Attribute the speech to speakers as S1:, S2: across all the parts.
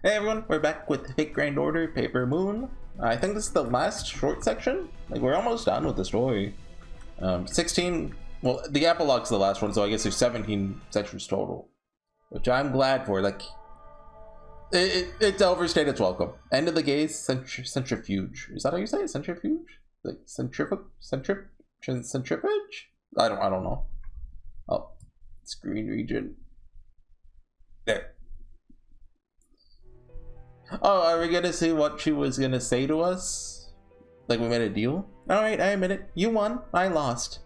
S1: Hey everyone, we're back with Fake Grand Order Paper Moon. I think this is the last short section. Like, we're almost done with the story. 16, well, the epilogue's the last one, so I guess there's 17 sections total. Which I'm glad for. Like, it's overstayed its welcome. End of the gaze, centrifuge. Is that how you say it? Centrifuge? Like, centrifuge? I don't know. Oh, screen region. There. Oh, are we gonna see what she was gonna say to us? Like we made a deal? Alright, I admit it. You won, I lost.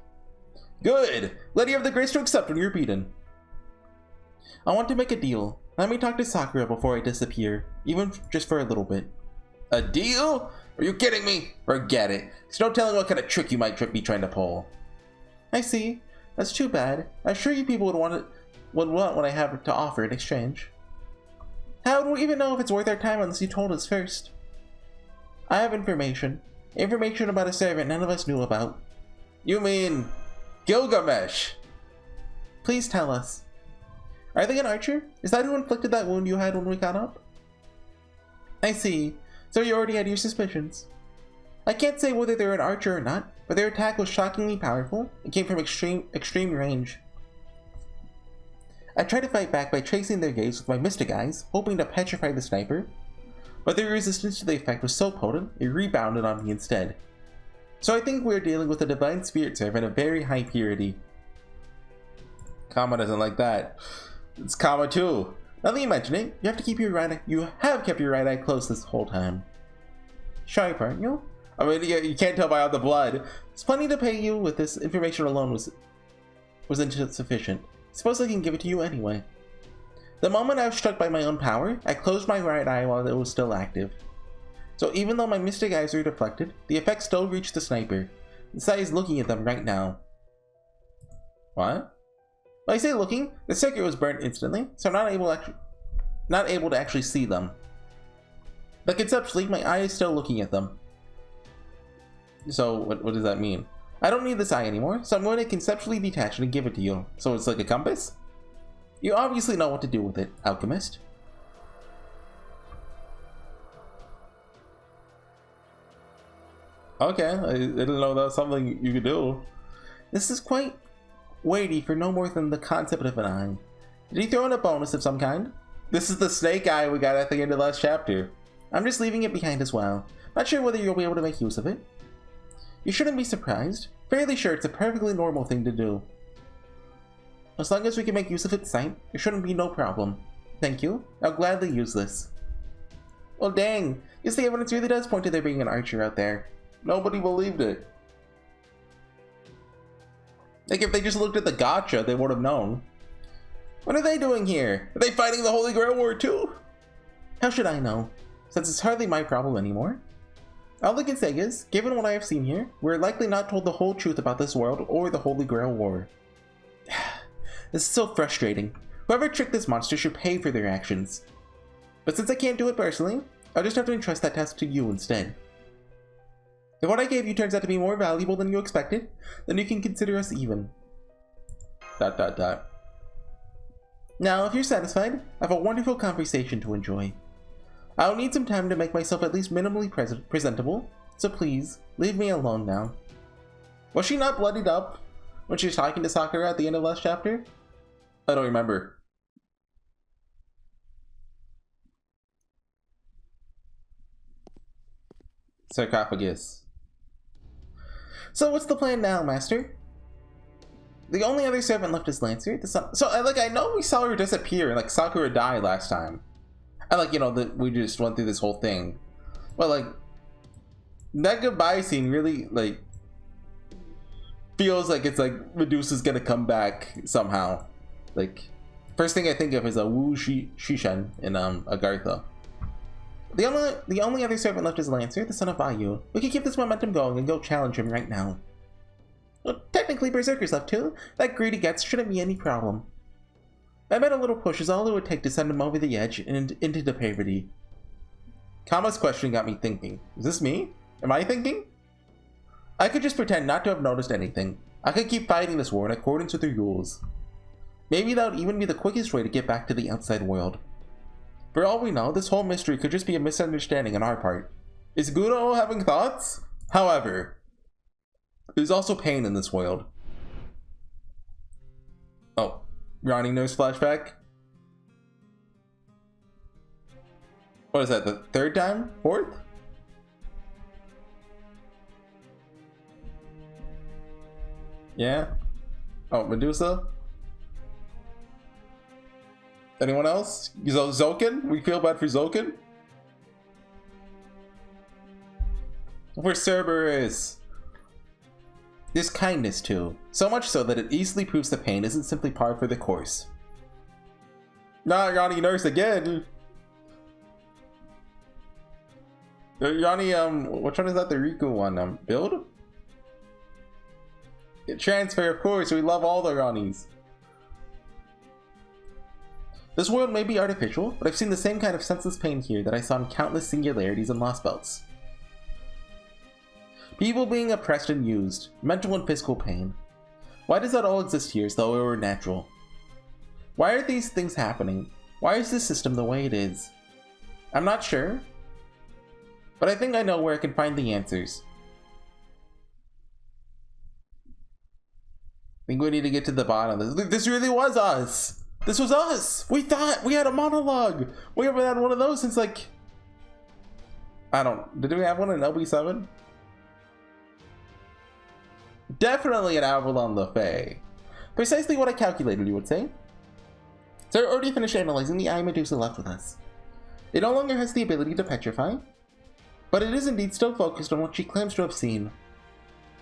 S1: Good! Glad you have the grace to accept when you're beaten. I want to make a deal. Let me talk to Sakura before I disappear, even just for a little bit. A deal? Are you kidding me? Forget it. There's no telling what kind of trick you might be trying to pull. I see. That's too bad. I'm sure you people would want what I have to offer in exchange. How would we even know if it's worth our time unless you told us first? I have information. Information about a servant none of us knew about. You mean Gilgamesh? Please tell us. Are they an archer? Is that who inflicted that wound you had when we got up? I see. So you already had your suspicions. I can't say whether they're an archer or not, but their attack was shockingly powerful. It came from extreme range. I tried to fight back by tracing their gaze with my mystic eyes, hoping to petrify the sniper, but their resistance to the effect was so potent, it rebounded on me instead. So I think we're dealing with a divine spirit servant of very high purity. Kama doesn't like that. It's Kama too. Now that you mention it, you have kept your right eye closed this whole time. Sharp, aren't you? I mean, you can't tell by all the blood. It's plenty to pay you with this information alone was insufficient. Suppose I can give it to you anyway. The moment I was struck by my own power, I closed my right eye while it was still active. So even though my mystic eyes are deflected, the effect still reached the sniper. This eye is looking at them right now. What? When I say looking, the circuit was burnt instantly, so I'm not able to actually see them. But conceptually, my eye is still looking at them. So what does that mean? I don't need this eye anymore, so I'm going to conceptually detach it and give it to you. So it's like a compass? You obviously know what to do with it, alchemist. Okay, I didn't know that was something you could do. This is quite weighty for no more than the concept of an eye. Did he throw in a bonus of some kind? This is the snake eye we got at the end of last chapter. I'm just leaving it behind as well. Not sure whether you'll be able to make use of it. You shouldn't be surprised. Fairly sure it's a perfectly normal thing to do. As long as we can make use of its sight, there shouldn't be no problem. Thank you. I'll gladly use this. Well dang, guess the evidence really does point to there being an archer out there. Nobody believed it. Like if they just looked at the gotcha, they would have known. What are they doing here? Are they fighting the Holy Grail War too? How should I know? Since it's hardly my problem anymore. All I can say is, given what I have seen here, we're likely not told the whole truth about this world or the Holy Grail War. This is so frustrating. Whoever tricked this monster should pay for their actions. But since I can't do it personally, I'll just have to entrust that task to you instead. If what I gave you turns out to be more valuable than you expected, then you can consider us even. ... Now, if you're satisfied, I have a wonderful conversation to enjoy. I'll need some time to make myself at least minimally presentable, so please, leave me alone now. Was she not bloodied up when she was talking to Sakura at the end of last chapter? I don't remember. Sarcophagus. So what's the plan now, Master? The only other servant left is Lancer. I know we saw her disappear and like Sakura die last time. And like, you know, we just went through this whole thing. But like, that goodbye scene really like feels like it's like Medusa's gonna come back somehow. Like, first thing I think of is a Wu Shishen in Agartha. The only other servant left is Lancer, the son of Ayu. We could keep this momentum going and go challenge him right now. Well, technically Berserker's left too. That greedy guts shouldn't be any problem. I bet a little push is all it would take to send him over the edge and into depravity. Kama's question got me thinking. Is this me? Am I thinking? I could just pretend not to have noticed anything. I could keep fighting this war in accordance with the rules. Maybe that would even be the quickest way to get back to the outside world. For all we know, this whole mystery could just be a misunderstanding on our part. Is Guro having thoughts? However, there's also pain in this world. Oh, Ranni nurse flashback? What is that, the third time? Fourth? Yeah? Oh, Medusa? Anyone else? Zoken? We feel bad for Zoken? For Cerberus! There's kindness too, so much so that it easily proves the pain isn't simply par for the course. Not Ranni nurse again! Ranni, which one is that? The Riku one? Build? Transfer, of course, we love all the Rannis. This world may be artificial, but I've seen the same kind of senseless pain here that I saw in countless singularities and lost belts. People being oppressed and used, mental and physical pain. Why does that all exist here as though it were natural? Why are these things happening? Why is this system the way it is? I'm not sure, but I think I know where I can find the answers. I think we need to get to the bottom of this. This really was us! This was us! We thought we had a monologue! We haven't had one of those since like... did we have one in LB7? Definitely an Avalon LaFay. Precisely what I calculated, you would say. So I already finished analyzing the eye Medusa left with us. It no longer has the ability to petrify, but it is indeed still focused on what she claims to have seen.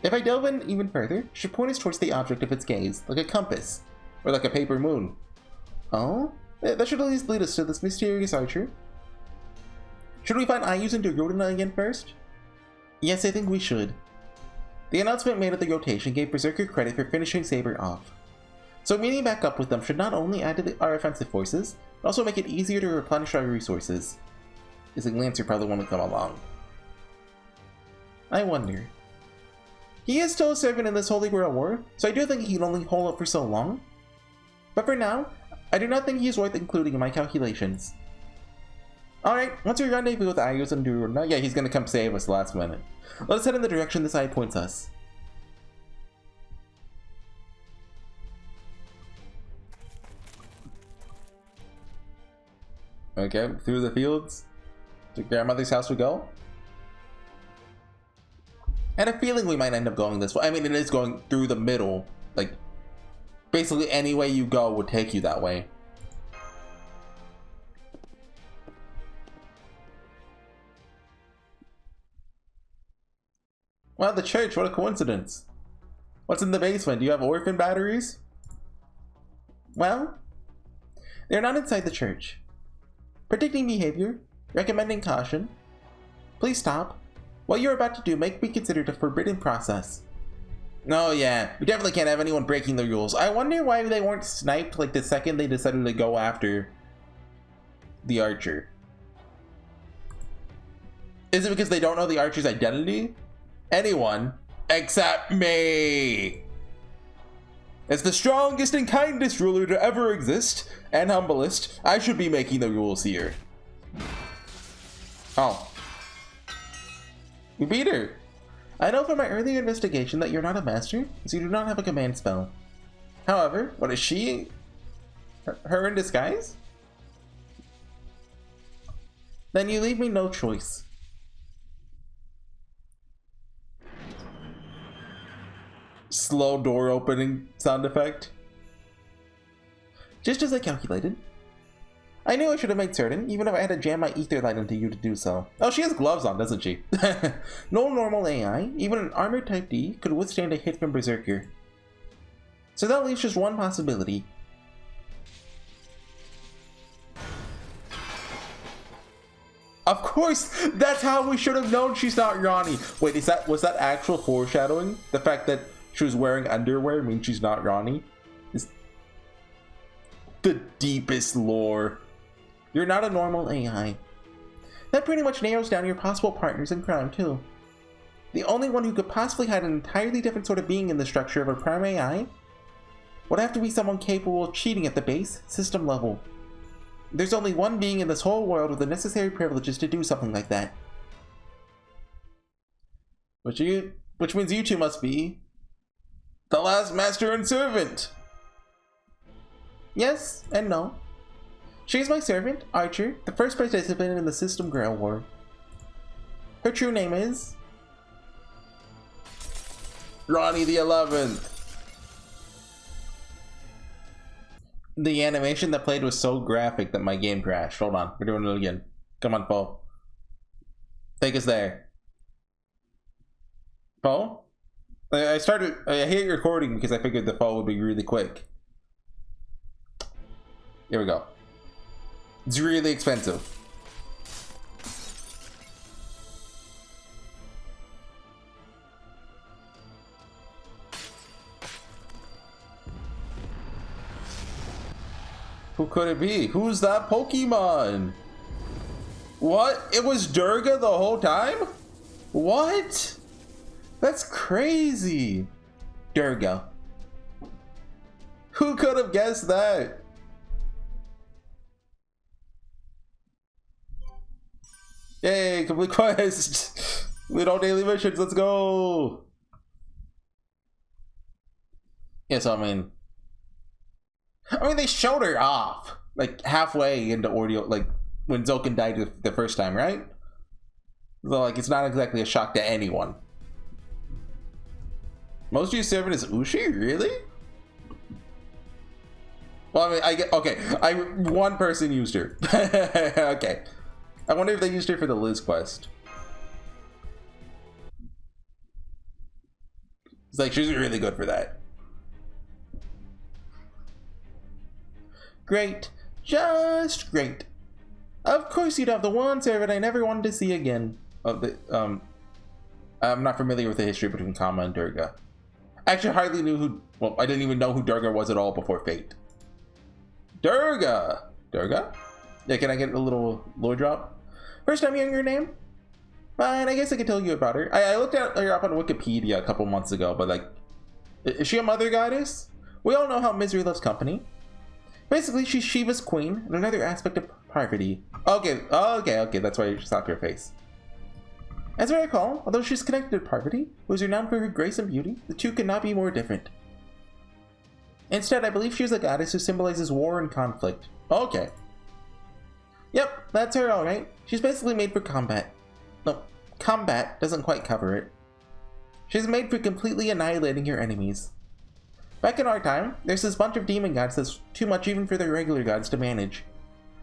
S1: If I delve in even further, she points towards the object of its gaze, like a compass, or like a paper moon. Oh? That should at least lead us to this mysterious archer. Should we find Ayus and Duryodhana again first? Yes, I think we should. The announcement made at the rotation gave Berserker credit for finishing Saber off. So meeting back up with them should not only add to our offensive forces, but also make it easier to replenish our resources. Is a Lancer probably want to come along? I wonder. He is still a servant in this Holy Grail War, so I do think he can only hold up for so long. But for now, I do not think he is worth including in my calculations. Alright, once we rendezvous with Ayus and Duryodhana, yeah, he's gonna come save us last minute. Let us head in the direction this eye points us. Okay, through the fields to grandmother's house we go. I had a feeling we might end up going this way. I mean, it is going through the middle. Like, basically any way you go would take you that way. Wow, the church, what a coincidence. What's in the basement? Do you have orphan batteries? Well, they're not inside the church. Predicting behavior, recommending caution. Please stop. What you're about to do may be considered a forbidden process. Oh yeah, we definitely can't have anyone breaking the rules. I wonder why they weren't sniped like the second they decided to go after the archer. Is it because they don't know the archer's identity? Anyone except me! As the strongest and kindest ruler to ever exist, and humblest, I should be making the rules here. Oh. We beat her! I know from my earlier investigation that you're not a master, so you do not have a command spell. However, what is she? Her in disguise? Then you leave me no choice. Slow door opening sound effect. Just as I calculated. I knew I should have made certain, even if I had to jam my ether light into you to do so. Oh, she has gloves on, doesn't she? No normal AI, even an armored type D, could withstand a hit from Berserker. So that leaves just one possibility. Of course, that's how we should have known she's not Ranni. Wait, was that actual foreshadowing? The fact that she was wearing underwear means she's not Ranni? Is the deepest lore. You're not a normal AI. That pretty much narrows down your possible partners in crime too. The only one who could possibly hide an entirely different sort of being in the structure of a prime AI would have to be someone capable of cheating at the base system level. There's only one being in this whole world with the necessary privileges to do something like that. Which means you two must be the last master and servant. Yes and no. She's my servant, Archer, the first participant in the System Girl War. Her true name is Ranni the 11th. The animation that played was so graphic that my game crashed. Hold on, we're doing it again. Come on, Poe. Take us there. Poe? I hit recording because I figured the fall would be really quick. Here we go. It's really expensive. Who could it be? Who's that Pokemon? What? It was Durga the whole time? What? That's crazy. Durga. Who could have guessed that? Yay, complete quest. Complete all daily missions, let's go. Yeah, so I mean they showed her off like halfway into Ordeal, like when Zoken died the first time, right? So like it's not exactly a shock to anyone. Most used servant is Ushi, really? Well, I mean, I get okay. One person used her. Okay, I wonder if they used her for the Liz quest. It's like she's really good for that. Great, just great. Of course, you'd have the one servant I never wanted to see again. Of the I'm not familiar with the history between Kama and Durga. I actually hardly knew who. Well, I didn't even know who Durga was at all before Fate. Durga. Yeah, can I get a little lore drop? First time hearing your name? Fine, I guess I could tell you about her. I looked at her up on Wikipedia a couple months ago, but like, is she a mother goddess? We all know how misery loves company. Basically, she's Shiva's queen and another aspect of Parvati. Okay, that's why you slapped her face. As I recall, although she's connected to Parvati, who is renowned for her grace and beauty, the two could not be more different. Instead, I believe she is a goddess who symbolizes war and conflict. Okay. Yep, that's her alright. She's basically made for combat. No, combat doesn't quite cover it. She's made for completely annihilating your enemies. Back in our time, there's this bunch of demon gods that's too much even for their regular gods to manage.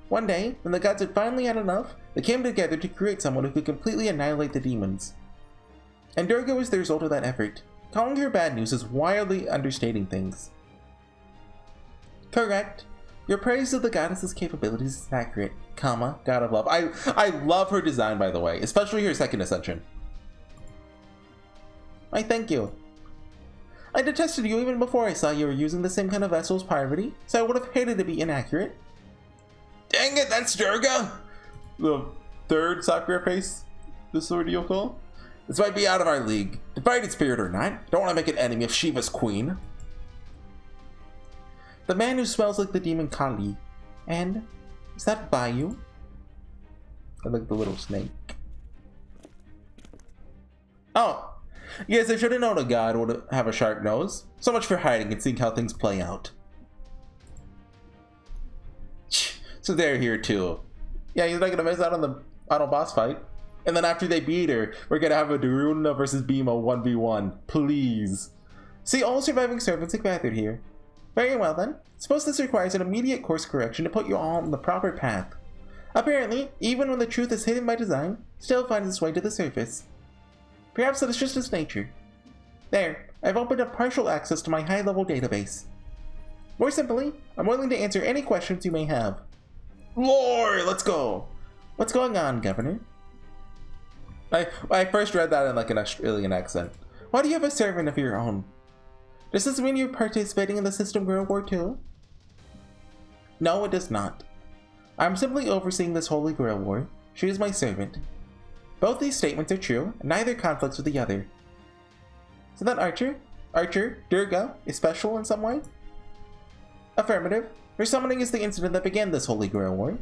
S1: One day, when the gods had finally had enough, they came together to create someone who could completely annihilate the demons. And Durga was the result of that effort. Calling her bad news is wildly understating things. Correct. Your praise of the goddess's capabilities is accurate, God of love. I love her design, by the way, especially her second ascension. I thank you. I detested you even before I saw you were using the same kind of vessel as Parvati, so I would have hated to be inaccurate. Dang it, that's Durga! The third Sakura face this ordeal call? This might be out of our league. Divided spirit or not, don't want to make an enemy of Shiva's queen. The man who smells like the demon Kali. And is that Bayu? I like the little snake. Oh, yes, I should have known a god would have a sharp nose. So much for hiding and seeing how things play out. So they're here too. Yeah, he's not gonna miss out on the auto boss fight. And then after they beat her, we're gonna have a Daruna versus Bima 1v1. Please. See, all surviving servants are gathered here. Very well then. Suppose this requires an immediate course correction to put you all on the proper path. Apparently, even when the truth is hidden by design, still finds its way to the surface. Perhaps that is just its nature. There, I've opened up partial access to my high-level database. More simply, I'm willing to answer any questions you may have. Lore, let's go! What's going on, Governor? I first read that in like an Australian accent. Why do you have a servant of your own? Does this mean you're participating in the System Girl War too? No, it does not. I'm simply overseeing this Holy Grail War. She is my servant. Both these statements are true, and neither conflicts with the other. So that Archer, Durga, is special in some way? Affirmative. Her summoning is the incident that began this Holy Grail War.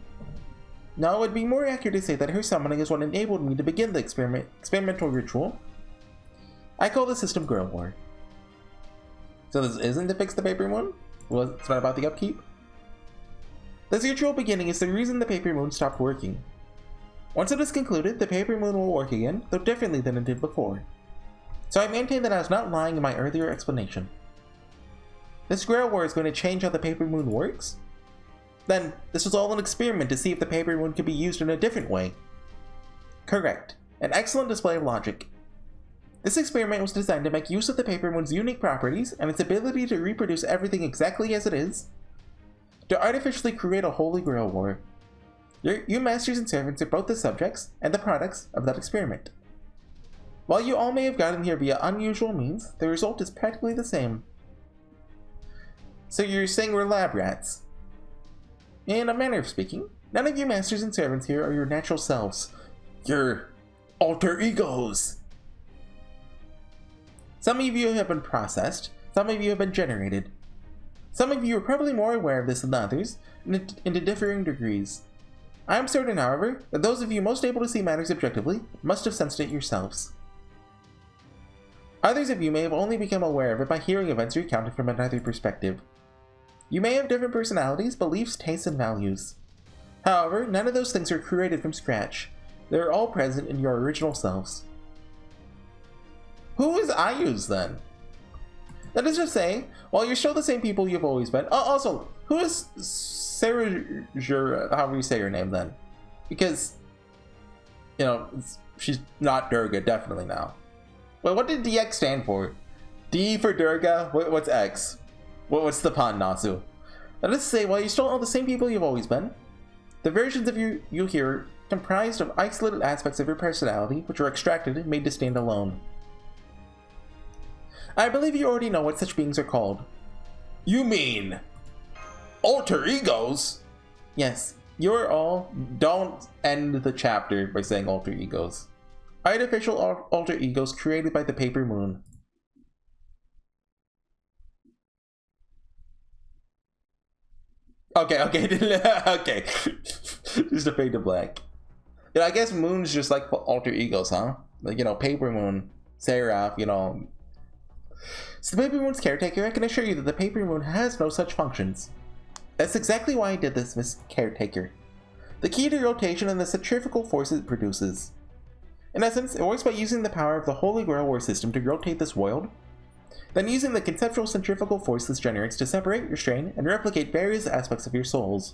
S1: Now, it would be more accurate to say that her summoning is what enabled me to begin the experimental ritual. I call the system Grail War. So this isn't to fix the Paper Moon? Well, it's not about the upkeep? This ritual beginning is the reason the Paper Moon stopped working. Once it is concluded, the Paper Moon will work again, though differently than it did before. So I maintain that I was not lying in my earlier explanation. This Grail War is going to change how the Paper Moon works? Then, this was all an experiment to see if the Paper Moon could be used in a different way. Correct. An excellent display of logic. This experiment was designed to make use of the Paper Moon's unique properties and its ability to reproduce everything exactly as it is, to artificially create a Holy Grail War. You masters and servants are both the subjects and the products of that experiment. While you all may have gotten here via unusual means, the result is practically the same. So you're saying we're lab rats? In a manner of speaking, none of you masters and servants here are your natural selves. You're alter egos! Some of you have been processed, some of you have been generated. Some of you are probably more aware of this than others, and to differing degrees. I am certain, however, that those of you most able to see matters objectively must have sensed it yourselves. Others of you may have only become aware of it by hearing events recounted from another perspective. You may have different personalities, beliefs, tastes, and values. However, none of those things are created from scratch. They are all present in your original selves. Who is IUs then? That is to say, while you're still the same people you've always been. Also, who is Sarah, however you say her name then? Because, you know, she's not Durga, definitely now. Well, what did DX stand for? D for Durga? What's X? What's the pun, Nasu? That is to say, while you're still all the same people you've always been, the versions of you here are comprised of isolated aspects of your personality which are extracted and made to stand alone. I believe you already know what such beings are called. You mean alter egos? Yes, you're all. Don't end the chapter by saying alter egos. Artificial alter egos created by the Paper Moon. Okay, okay. Just a fade to black. You know, I guess Moon's just like alter egos, huh? Like, you know, Paper Moon, Seraph, you know. So the Paper Moon's caretaker, I can assure you that the Paper Moon has no such functions. That's exactly why I did this, Miss Caretaker. The key to rotation and the centrifugal force it produces. In essence, it works by using the power of the Holy Grail War system to rotate this world, then using the conceptual centrifugal force this generates to separate, restrain, and replicate various aspects of your souls.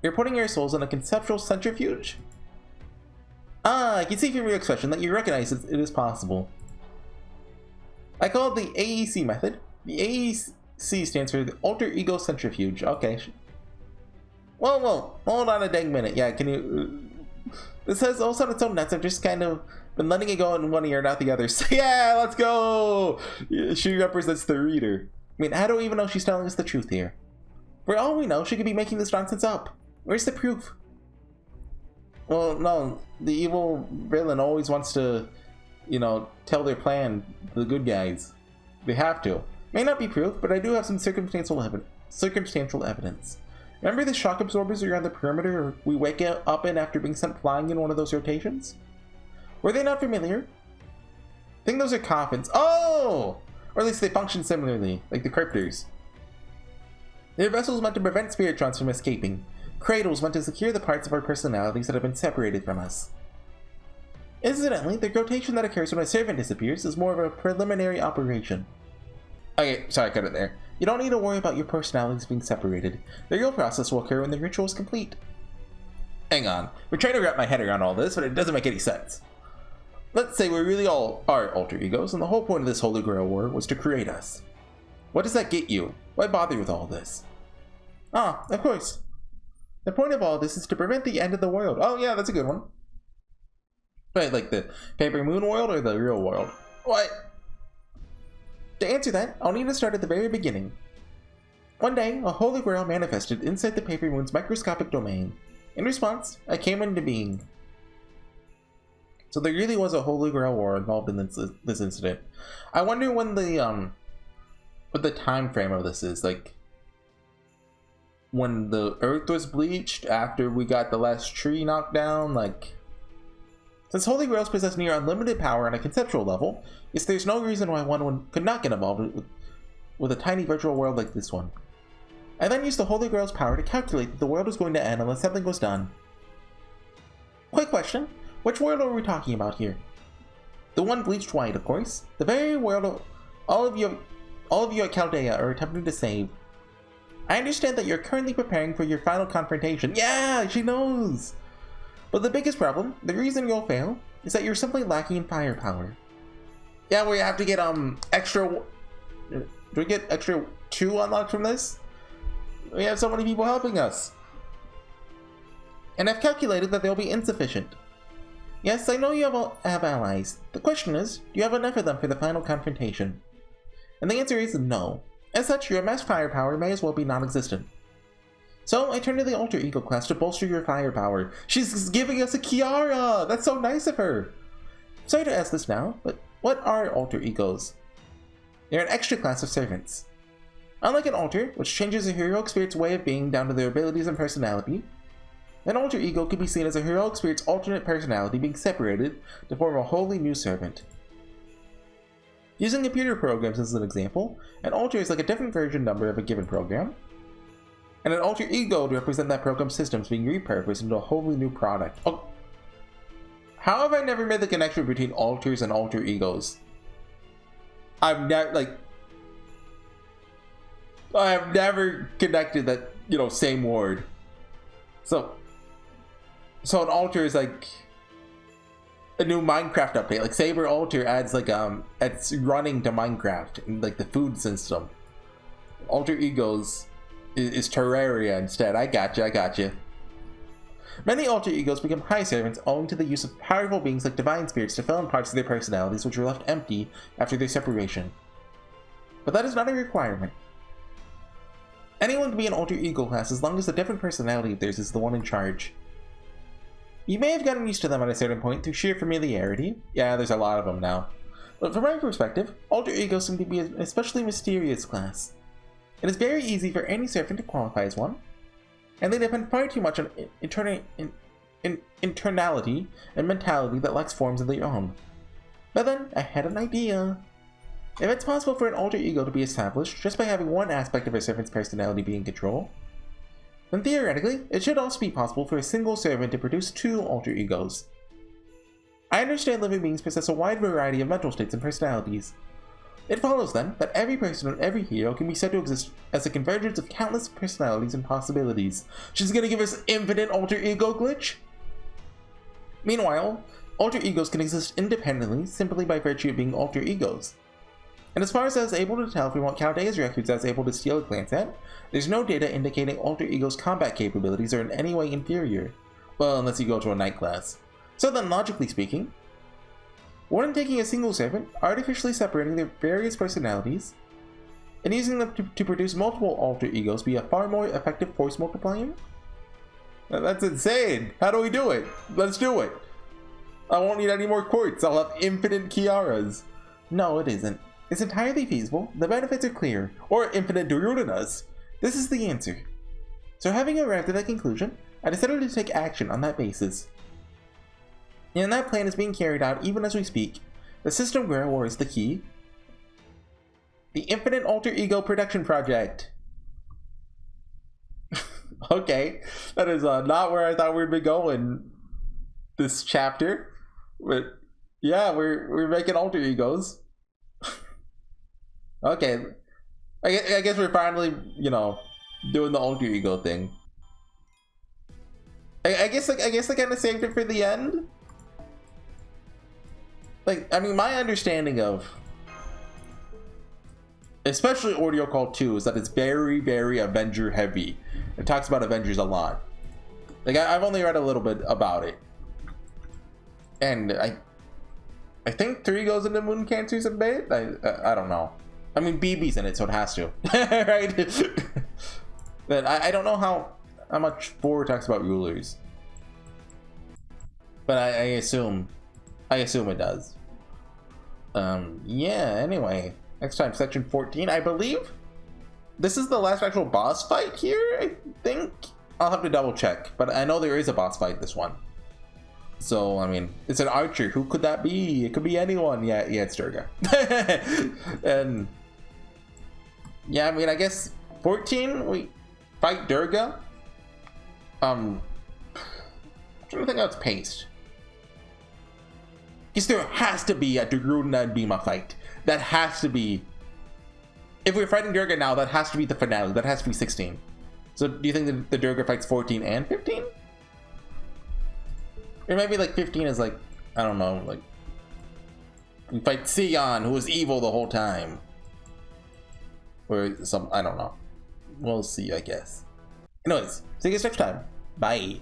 S1: You're putting your souls in a conceptual centrifuge? Ah, I can see from your expression that you recognize it is possible. I call it the AEC method. The AEC stands for the Alter Ego Centrifuge. Okay. Whoa, hold on a dang minute. Yeah, can you... This has also its own nuts. I've just kind of been letting it go in one ear, not the other. So yeah, let's go! She represents the reader. I mean, how do we even know she's telling us the truth here? For all we know, she could be making this nonsense up. Where's the proof? Well, no. The evil villain always wants to, you know, tell their plan to the good guys. They have to. May not be proof, but I do have some circumstantial evidence. Remember the shock absorbers around the perimeter we wake up in after being sent flying in one of those rotations? Were they not familiar? I think those are coffins. Oh! Or at least they function similarly, like the cryptors. Their vessels meant to prevent spiritrons from escaping. Cradles meant to secure the parts of our personalities that have been separated from us. Incidentally, the rotation that occurs when a servant disappears is more of a preliminary operation. Okay, sorry, cut it there. You don't need to worry about your personalities being separated. The real process will occur when the ritual is complete. Hang on, we're trying to wrap my head around all this, but it doesn't make any sense. Let's say we really all are alter egos, and the whole point of this Holy Grail War was to create us. What does that get you? Why bother with all this? Ah, of course. The point of all this is to prevent the end of the world. Oh yeah, that's a good one. Right, like the Paper Moon world or the real world? What? To answer that, I'll need to start at the very beginning. One day, a Holy Grail manifested inside the Paper Moon's microscopic domain. In response, I came into being. So there really was a Holy Grail War involved in this incident. I wonder when the what the time frame of this is. Like, when the earth was bleached after we got the last tree knocked down, like, since Holy Grails possess near unlimited power on a conceptual level, yes, there's no reason why one could not get involved with a tiny virtual world like this one. I then used the Holy Grail's power to calculate that the world was going to end unless something was done. Quick question, which world are we talking about here? The one bleached white, of course. The very world all of you at Chaldea are attempting to save. I understand that you're currently preparing for your final confrontation. Yeah, she knows! But the biggest problem, the reason you'll fail, is that you're simply lacking in firepower. Yeah, we have to get extra... Do we get extra 2 unlocked from this? We have so many people helping us. And I've calculated that they'll be insufficient. Yes, I know you have allies. The question is, do you have enough of them for the final confrontation? And the answer is no. As such, your mass firepower may as well be non-existent. So, I turn to the Alter Ego class to bolster your firepower. She's giving us a Kiara! That's so nice of her! Sorry to ask this now, but what are Alter Egos? They're an extra class of servants. Unlike an Alter, which changes a heroic spirit's way of being down to their abilities and personality, an Alter Ego could be seen as a heroic spirit's alternate personality being separated to form a wholly new servant. Using computer programs as an example, an Alter is like a different version number of a given program, and an Alter Ego to represent that program's systems being repurposed into a wholly new product. Oh, how have I never made the connection between Alters and Alter Egos? I've never connected that, same word. So an Alter is like a new Minecraft update. Like Saber Alter adds it's running to Minecraft and like the food system. Alter Egos is Terraria instead. I gotcha. Many Alter Egos become high servants owing to the use of powerful beings like divine spirits to fill in parts of their personalities which were left empty after their separation. But that is not a requirement. Anyone can be an Alter Ego class as long as the different personality of theirs is the one in charge. You may have gotten used to them at a certain point through sheer familiarity. Yeah, there's a lot of them now. But from my perspective, Alter Egos seem to be an especially mysterious class. It is very easy for any servant to qualify as one, and they depend far too much on internality and mentality that lacks forms of their own. But then, I had an idea. If it's possible for an Alter Ego to be established just by having one aspect of a servant's personality be in control, then theoretically, it should also be possible for a single servant to produce 2 Alter Egos. I understand living beings possess a wide variety of mental states and personalities. It follows then that every person and every hero can be said to exist as a convergence of countless personalities and possibilities. She's gonna give us infinite Alter Ego glitch? Meanwhile, Alter Egos can exist independently simply by virtue of being Alter Egos. And as far as I was able to tell from what Chaldea's records I was able to steal a glance at, there's no data indicating Alter Ego's combat capabilities are in any way inferior. Well, unless you go to a night class. So then, logically speaking, one taking a single servant, artificially separating their various personalities, and using them to produce multiple Alter Egos be a far more effective force multiplier? That's insane! How do we do it? Let's do it! I won't need any more quartz, I'll have infinite Kiaras. No, it isn't. It's entirely feasible, the benefits are clear, or infinite Duryudanas. This is the answer. So having arrived at that conclusion, I decided to take action on that basis. And that plan is being carried out even as we speak. The system Guerrero is the key. The Infinite Alter Ego Production Project. Okay, that is not where I thought we'd be going this chapter. But yeah, we're making alter egos. Okay, I guess we're finally, doing the alter ego thing. I guess I kind of saved it for the end. My understanding of, especially Audio Call 2, is that it's very, very Avenger heavy. It talks about Avengers a lot. I've only read a little bit about it. And I think 3 goes into Moon Cancers a bit? I don't know. I mean, BB's in it, so it has to. Right? But I don't know how much 4 talks about rulers. But I assume it does. Yeah, anyway. Next time, section 14, I believe. This is the last actual boss fight here, I think. I'll have to double check, but I know there is a boss fight this one. So, I mean, it's an archer. Who could that be? It could be anyone. Yeah, it's Durga. And yeah, I mean, I guess 14, we fight Durga. I'm trying to think how it's paced. Because there has to be a Durga and Bhima fight. That has to be. If we're fighting Durga now, that has to be the finale. That has to be 16. So do you think that the Durga fights 14 and 15? Or maybe like 15 is like, I don't know, like we fight Sion, who was evil the whole time. Or some, I don't know. We'll see, I guess. Anyways, see you guys next time. Bye.